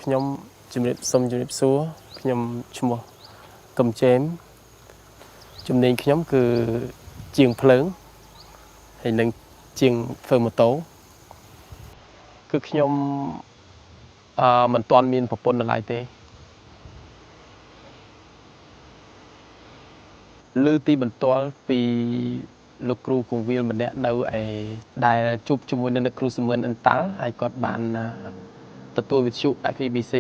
ខ្ញុំជំរាបសូមជំរាបសួរខ្ញុំឈ្មោះកឹមចេមជំនាញខ្ញុំគឺជាងភ្លើងហើយនឹងជាងធ្វើម៉ូតូគឺខ្ញុំមិនទាន់មានប្រពន្ធនៅឡើយទេឮទីបន្ទាល់ពីលោកគ្រូគង្វាលម្នាក់នៅឯដែលជួបជាមួយនឹងលោកគ្រូសមឿនអិនតាល់ហើយគាត់បានទទួលវិទ្យុ FEBC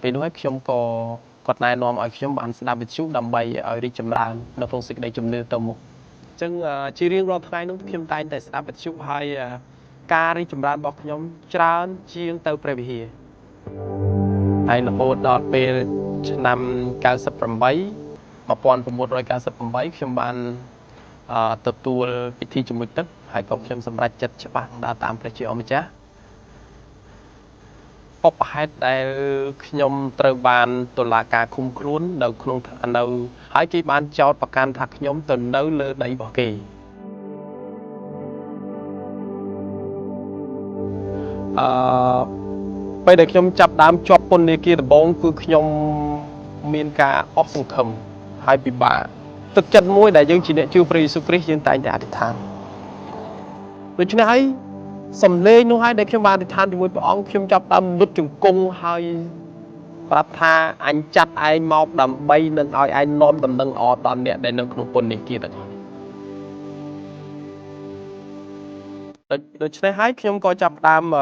ពេលនោះខ្ញុំក៏គាត់ណែនាំឲ្យខ្ញុំបានស្ដាប់វិទ្យុដើម្បីឲ្យរីកចម្រើននៅក្នុងសេចក្តីជំនឿទៅមុខអញ្ចឹងជារៀងរាល់ថ្ងៃនោះខ្ញុំតែងតែស្ដាប់វិទ្យុហើយការរីកចម្រើនរបស់ខ្ញុំច្រើនជាងទៅព្រះវិហារហើយរហូតដល់ពេលឆ្នាំ1998ខ្ញុំបានទទួលពិធីជាមួយទឹកហើយក៏ខ្ញុំសម្រេចចិត្តច្បាស់ដើរតាមព្រះជាអម្ចាស់បបហេតុដែលខ្ញុំត្រូវបានតុលាការឃុំខ្លួននៅក្នុងនៅហើយគេបានចោទប្រកាន់ថាខ្ញុំទៅនៅលើដីរបស់គេពេលដែលខ្ញុំចាប់ដើមជាប់ពន្ធនាគារដំបូងគឺខ្ញុំមានការអស់សង្ឃឹមហើយពិបាកទឹកចិត្តមួយដែលយើងជាអ្នកជឿព្រះយេស៊ូវគ្រីស្ទយើងតែងតែអធិដ្ឋានដូច្នេះហើយសំឡេងនោះហើយដែលខ្ញុំបានអធិដ្ឋានជាមួយព្រះអង្គខ្ញុំចាប់ដើមលុតជង្គង់ហើយប្រាប់ថាអញចាត់ឯងមកដើម្បីនឹងឲ្យឯងនាំដំណឹងល្អដល់អ្នកដែលនៅក្នុងពន្ធនាគារទាំងអស់ដូច្នេះហើយខ្ញុំក៏ចាប់ដើមអ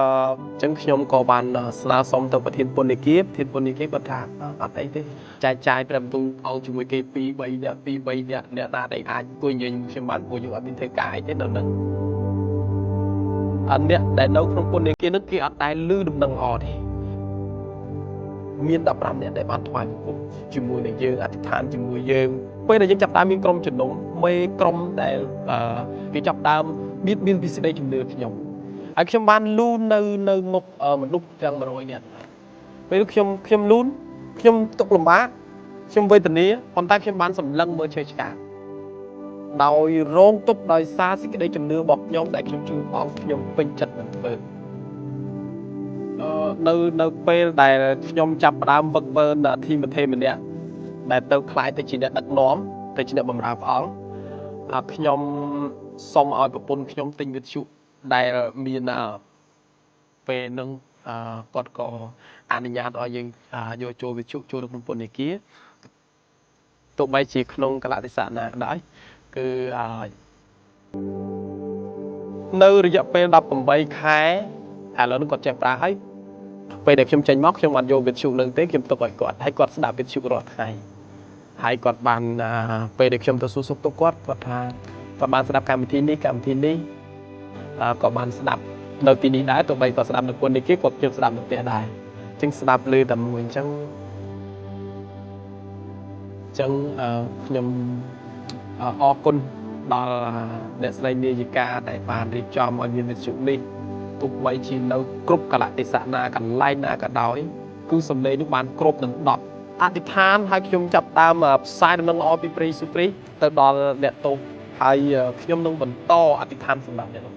ញ្ចឹងខ្ញុំក៏បានស្នើសុំទៅប្រធានពន្ធនាគារគាត់ថាអត់អីទេចែកចាយព្រះបន្ទូលអង្គជាមួយគេ2 3នាក់អ្នកណាដែលអាចអង្គុយនិយាយខ្ញុំបានពួកយើងអត់មានធ្វើការអីទេដល់នឹងអ្នកដែលនៅក្នុងពន្ធនាគារនោះគេអត់ដែលឮដំណឹងល្អទេមាន15នាក់ដែលបានថ្វាយបង្គំជាមួយនឹងយើងអធិដ្ឋានជាមួយយើងពេលដែលយើងចាប់ដើមមានក្រុមជំនុំមេក្រុមដែលគេចាប់ដើមបៀតបៀនពីសេចក្តីជំនឿខ្ញុំហើយខ្ញុំបានលូននៅមុខមនុស្សទាំង100នាក់ពេលខ្ញុំលូនខ្ញុំទុកលំបាកខ្ញុំវេទនាប៉ុន្តែខ្ញុំបានសម្លឹងមើលឆ្វេងឆ្កាងដោយរងទុក្ខដោយសារសេចក្តីជំនឿរបស់ខ្ញុំដែលខ្ញុំជឿអង្គខ្ញុំពេញចិត្តនឹងធ្វើនៅពេលដែលខ្ញុំចាប់ផ្ដើមវឹកវើធីមថេម្នាក់ដែលទៅខ្លាយទៅជាអ្នកដឹកនាំទៅជាអ្នកបម្រើព្រះអង្គខ្ញុំសូមឲ្យប្រពន្ធខ្ញុំទិញវិទ្យុដែលមានពេលនឹងគាត់ក៏អនុញ្ញាតឲ្យយើងយកចូលវិទ្យុចូលក្នុងពន្ធនាគារទោះបីជាក្នុងកលៈទេសៈណាក៏ដោយគឺនៅរយៈពេល18ខែឥឡូវនេះគាត់ចេះប្រើហើយពេលដែលខ្ញុំចេញមកខ្ញុំបានយកវិទ្យុនឹងទេខ្ញុំទុកឲ្យគាត់ហើយគាត់ស្ដាប់វិទ្យុរាល់ថ្ងៃហើយគាត់បានពេលដែលខ្ញុំទៅសួរសុខទុក្ខគាត់ថាគាត់បានស្ដាប់កម្មវិធីនេះក៏បានស្ដាប់នៅទីនេះដែរទោះបីគាត់ស្ដាប់នៅពន្ធនាគារគាត់ជិះស្ដាប់នៅផ្ទះដែរអញ្ចឹងស្ដាប់ឮតែមួយអញ្ចឹងខ្ញុំអរគុណដល់អ្នកស្រីនាយិកាដែលបានរៀបចំឲ្យមានវិទ្យុនេះទោះបីជានៅគ្រប់កលៈទេសៈណាកន្លែងណាក៏ដោយគឺសំឡេងនោះបានគ្រប់នឹង10អធិដ្ឋានហើយខ្ញុំចាប់ដើមផ្សាយដំណឹងល្អពីព្រះយេស៊ូវគ្រីស្ទទៅដល់អ្នកទោសហើយខ្ញុំនឹងបន្តអធិដ្ឋានសម្រាប់អ្នកទោស